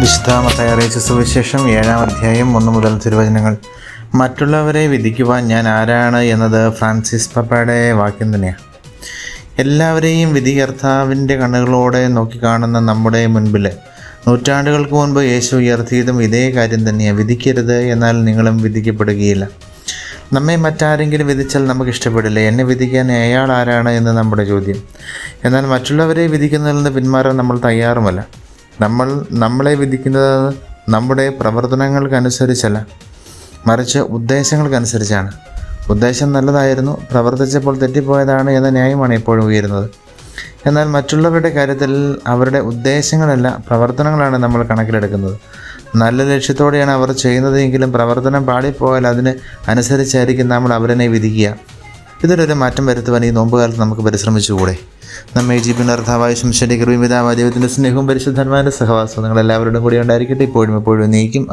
വിശുദ്ധ മത്തായി അറിയിച്ച സുവിശേഷം 7-ാം അധ്യായം 1 മുതൽ തിരുവചനങ്ങൾ. മറ്റുള്ളവരെ വിധിക്കുവാൻ ഞാൻ ആരാണ് എന്നത് ഫ്രാൻസിസ് പാപ്പയുടെ വാക്യം തന്നെയാണ്. എല്ലാവരെയും വിധികർത്താവിൻ്റെ കണ്ണുകളോടെ നോക്കിക്കാണുന്ന നമ്മുടെ മുൻപിൽ നൂറ്റാണ്ടുകൾക്ക് മുൻപ് യേശു ഉയർത്തിയതും ഇതേ കാര്യം തന്നെയാണ്. വിധിക്കരുത്, എന്നാൽ നിങ്ങളും വിധിക്കപ്പെടുകയില്ല. നമ്മെ മറ്റാരെങ്കിലും വിധിച്ചാൽ നമുക്ക് ഇഷ്ടപ്പെടില്ല. എന്നെ വിധിക്കാൻ അയാൾ ആരാണ് എന്ന് നമ്മുടെ ചോദ്യം. എന്നാൽ മറ്റുള്ളവരെ വിധിക്കുന്നതിൽ നിന്ന് പിന്മാറാൻ നമ്മൾ തയ്യാറുമല്ല. നമ്മളെ വിധിക്കുന്നത് നമ്മുടെ പ്രവർത്തനങ്ങൾക്കനുസരിച്ചല്ല, മറിച്ച് ഉദ്ദേശങ്ങൾക്കനുസരിച്ചാണ്. ഉദ്ദേശം നല്ലതായിരുന്നു, പ്രവർത്തിച്ചപ്പോൾ തെറ്റിപ്പോയതാണ് എന്ന ന്യായമാണ് എപ്പോഴും ഉയരുന്നത്. എന്നാൽ മറ്റുള്ളവരുടെ കാര്യത്തിൽ അവരുടെ ഉദ്ദേശങ്ങളല്ല, പ്രവർത്തനങ്ങളാണ് നമ്മൾ കണക്കിലെടുക്കുന്നത്. നല്ല ലക്ഷ്യത്തോടെയാണ് അവർ ചെയ്യുന്നതെങ്കിലും പ്രവർത്തനം പാളിപ്പോയാൽ അതിന് അനുസരിച്ചായിരിക്കും നമ്മൾ അവരെ വിധിക്കുക. ഇതിലൊരു മാറ്റം വരുത്തുവാൻ ഈ നോമ്പുകാലത്ത് നമുക്ക് പരിശ്രമിച്ചുകൂടെ? നമ്മെ ജീവിക്കുന്ന കർത്താവായ ശംശന്റെ കൃപയും പിതാവായ ദൈവത്തിൻ്റെ സ്നേഹവും പരിശുദ്ധന്മാരുടെ സഹവാസവും നിങ്ങളെല്ലാവരുടെയും കൂടി ഉണ്ടായിരിക്കട്ടെ, ഇപ്പോഴും എപ്പോഴും നീക്കും.